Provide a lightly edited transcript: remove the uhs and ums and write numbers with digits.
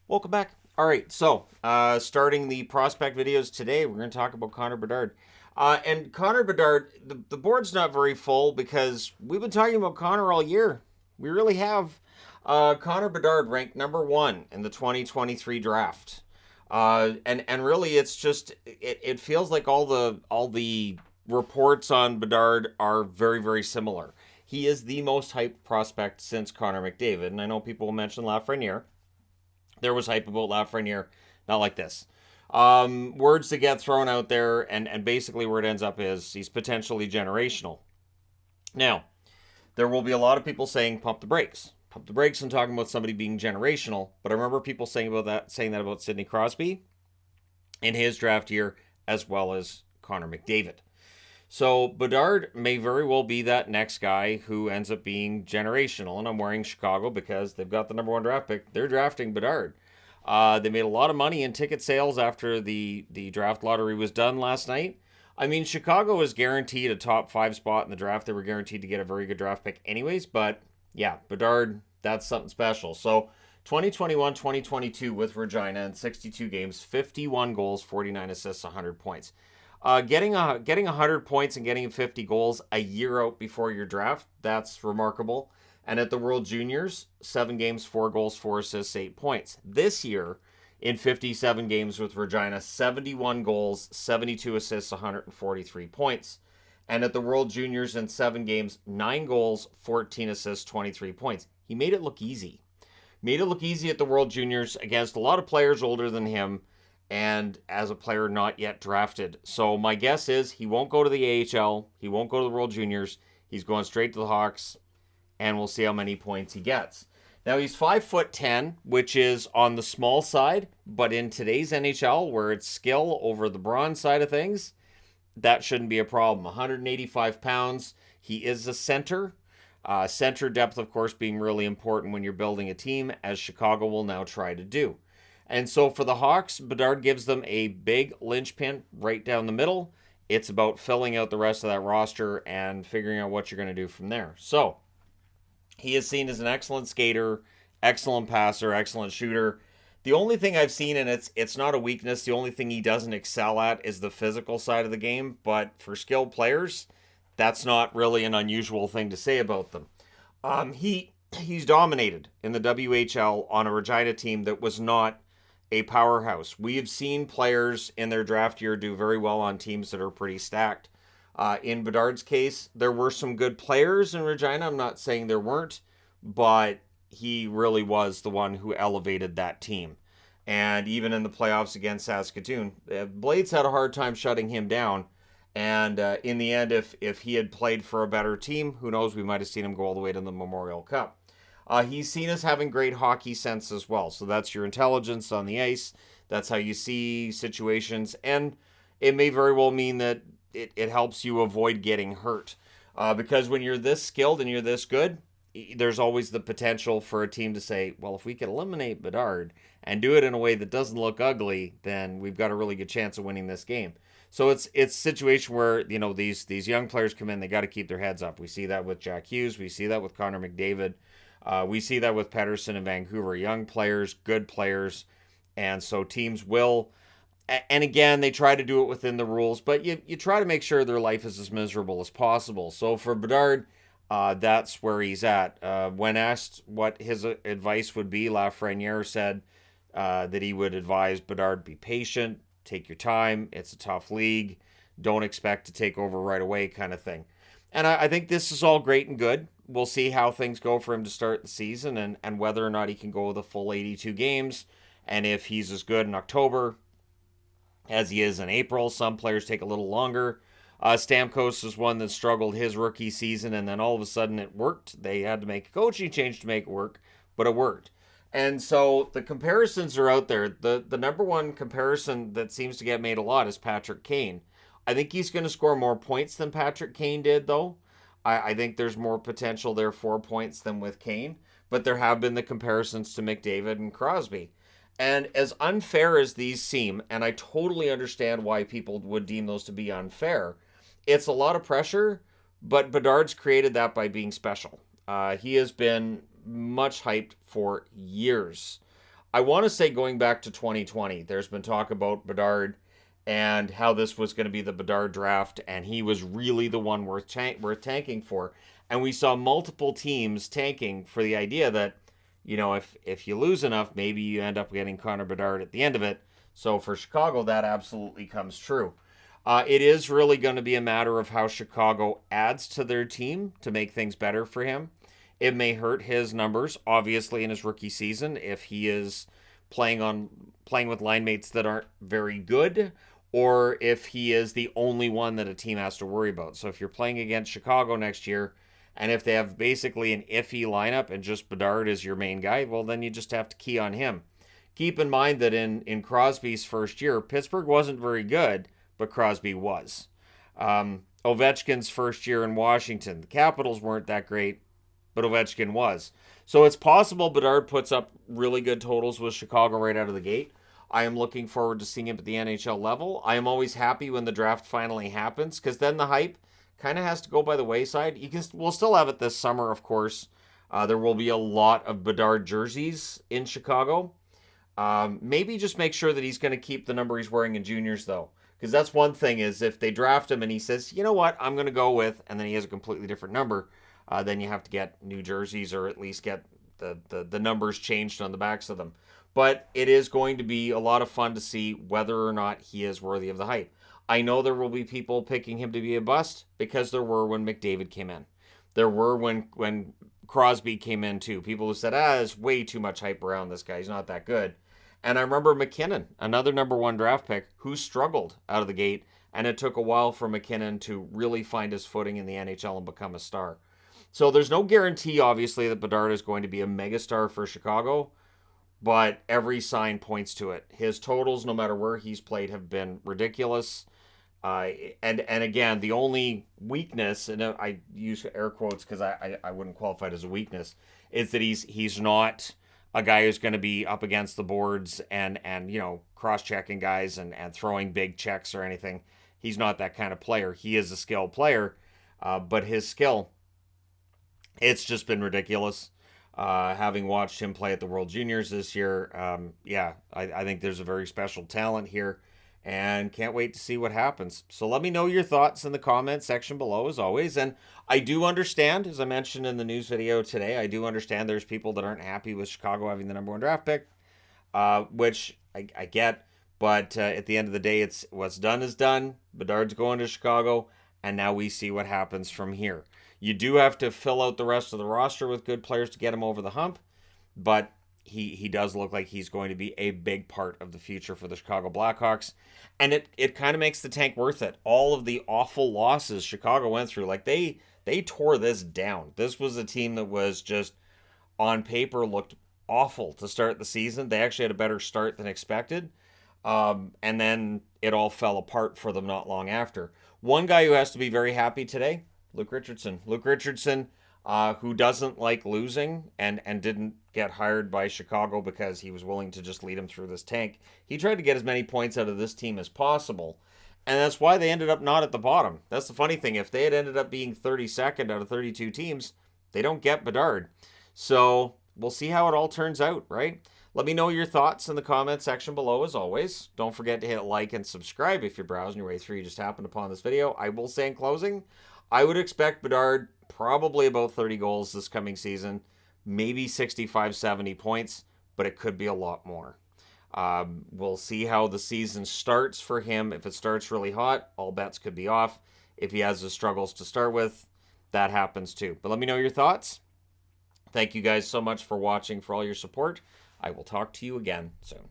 Welcome back. All right, so starting the prospect videos today, we're going to talk about Connor Bedard. And Connor Bedard, the board's not very full because we've been talking about Connor all year. We really have. Connor Bedard ranked number one in the 2023 draft. And really, it's just it feels like all the reports on Bedard are very very similar. He is the most hyped prospect since Connor McDavid, and I know people will mention Lafreniere. There was hype about Lafreniere, not like this. Words that get thrown out there, and basically where it ends up is he's potentially generational. Now, there will be a lot of people saying pump the brakes. Pump the brakes and talking about somebody being generational. But I remember people saying that about Sidney Crosby in his draft year, as well as Connor McDavid. So Bedard may very well be that next guy who ends up being generational. And I'm wearing Chicago because they've got the number one draft pick. They're drafting Bedard. They made a lot of money in ticket sales after the draft lottery was done last night. I mean, Chicago was guaranteed a top five spot in the draft. They were guaranteed to get a very good draft pick, anyways. But yeah, Bedard, that's something special. So 2021 2022 with Regina in 62 games, 51 goals, 49 assists, 100 points. Getting 100 points and getting 50 goals a year out before your draft, that's remarkable. And at the World Juniors, 7 games, 4 goals, 4 assists, 8 points. This year, in 57 games with Regina, 71 goals, 72 assists, 143 points. And at the World Juniors in 7 games, 9 goals, 14 assists, 23 points. He made it look easy. Made it look easy at the World Juniors against a lot of players older than him and as a player not yet drafted. So my guess is he won't go to the AHL. He won't go to the World Juniors. He's going straight to the Hawks, and we'll see how many points he gets. Now he's 5'10", which is on the small side, but in today's NHL, where it's skill over the brawn side of things, that shouldn't be a problem. 185 pounds. He is a center. Center depth, of course, being really important when you're building a team, as Chicago will now try to do. And so for the Hawks, Bedard gives them a big linchpin right down the middle. It's about filling out the rest of that roster and figuring out what you're going to do from there. So he is seen as an excellent skater, excellent passer, excellent shooter. The only thing I've seen, and it's not a weakness, the only thing he doesn't excel at is the physical side of the game. But for skilled players, that's not really an unusual thing to say about them. He's dominated in the WHL on a Regina team that was not a powerhouse. We have seen players in their draft year do very well on teams that are pretty stacked. In Bedard's case, there were some good players in Regina. I'm not saying there weren't, but he really was the one who elevated that team. And even in the playoffs against Saskatoon, Blades had a hard time shutting him down. And in the end, if he had played for a better team, who knows, we might have seen him go all the way to the Memorial Cup. He's seen as having great hockey sense as well. So that's your intelligence on the ice. That's how you see situations. And it may very well mean that it helps you avoid getting hurt. Because when you're this skilled and you're this good, there's always the potential for a team to say, well, if we can eliminate Bedard and do it in a way that doesn't look ugly, then we've got a really good chance of winning this game. So it's a situation where, these young players come in, they got to keep their heads up. We see that with Jack Hughes. We see that with Connor McDavid. We see that with Pettersson in Vancouver. Young players, good players. And so teams will, and again, they try to do it within the rules, but you try to make sure their life is as miserable as possible. So for Bedard, that's where he's at. When asked what his advice would be, Lafreniere said that he would advise Bedard, be patient, take your time. It's a tough league. Don't expect to take over right away, kind of thing. And I think this is all great and good. We'll see how things go for him to start the season and whether or not he can go the full 82 games. And if he's as good in October as he is in April, some players take a little longer. Stamkos is one that struggled his rookie season, and then all of a sudden it worked. They had to make a coaching change to make it work, but it worked. And so the comparisons are out there. The number one comparison that seems to get made a lot is Patrick Kane. I think he's going to score more points than Patrick Kane did, though. I think there's more potential there for points than with Kane. But there have been the comparisons to McDavid and Crosby. And as unfair as these seem, and I totally understand why people would deem those to be unfair, it's a lot of pressure, but Bedard's created that by being special. He has been much hyped for years. I want to say going back to 2020, there's been talk about Bedard and how this was going to be the Bedard draft, and he was really the one worth tanking for. And we saw multiple teams tanking for the idea that, if you lose enough, maybe you end up getting Connor Bedard at the end of it. So for Chicago, that absolutely comes true. It is really going to be a matter of how Chicago adds to their team to make things better for him. It may hurt his numbers, obviously, in his rookie season if he is playing with line mates that aren't very good, or if he is the only one that a team has to worry about. So if you're playing against Chicago next year, and if they have basically an iffy lineup and just Bedard is your main guy, well, then you just have to key on him. Keep in mind that in Crosby's first year, Pittsburgh wasn't very good, but Crosby was. Ovechkin's first year in Washington, the Capitals weren't that great, but Ovechkin was. So it's possible Bedard puts up really good totals with Chicago right out of the gate. I am looking forward to seeing him at the NHL level. I am always happy when the draft finally happens, because then the hype kind of has to go by the wayside. We'll still have it this summer, of course. There will be a lot of Bedard jerseys in Chicago. Maybe just make sure that he's going to keep the number he's wearing in juniors, though. Because that's one thing, is if they draft him and he says, you know what, I'm going to go with, and then he has a completely different number, then you have to get new jerseys, or at least get the numbers changed on the backs of them. But it is going to be a lot of fun to see whether or not he is worthy of the hype. I know there will be people picking him to be a bust, because there were when McDavid came in. There were when Crosby came in too. People who said, there's way too much hype around this guy. He's not that good. And I remember McKinnon, another number one draft pick, who struggled out of the gate, and it took a while for McKinnon to really find his footing in the NHL and become a star. So there's no guarantee, obviously, that Bedard is going to be a megastar for Chicago, but every sign points to it. His totals, no matter where he's played, have been ridiculous. And again, the only weakness, and I use air quotes because I wouldn't qualify it as a weakness, is that he's not a guy who's going to be up against the boards and cross-checking guys and throwing big checks or anything. He's not that kind of player. He is a skilled player, but his skill, it's just been ridiculous. Having watched him play at the World Juniors this year, I think there's a very special talent here, and can't wait to see what happens. So let me know your thoughts in the comments section below, as always. And I do understand, as I mentioned in the news video today, I do understand there's people that aren't happy with Chicago having the number one draft pick, which I get. But at the end of the day, it's what's done is done. Bedard's going to Chicago, and now we see what happens from here. You do have to fill out the rest of the roster with good players to get him over the hump, but he does look like he's going to be a big part of the future for the Chicago Blackhawks, and it kind of makes the tank worth it. All of the awful losses Chicago went through, like they tore this down. This was a team that was just, on paper, looked awful to start the season. They actually had a better start than expected, and then it all fell apart for them not long after. One guy who has to be very happy today, Luke Richardson. Luke Richardson, who doesn't like losing and didn't get hired by Chicago because he was willing to just lead him through this tank. He tried to get as many points out of this team as possible, and that's why they ended up not at the bottom. That's the funny thing. If they had ended up being 32nd out of 32 teams, they don't get Bedard. So we'll see how it all turns out, right? Let me know your thoughts in the comment section below, as always. Don't forget to hit like and subscribe if you're browsing your way through. You just happened upon this video. I will say in closing, I would expect Bedard probably about 30 goals this coming season, maybe 65, 70 points, but it could be a lot more. We'll see how the season starts for him. If it starts really hot, all bets could be off. If he has the struggles to start with, that happens too. But let me know your thoughts. Thank you guys so much for watching, for all your support. I will talk to you again soon.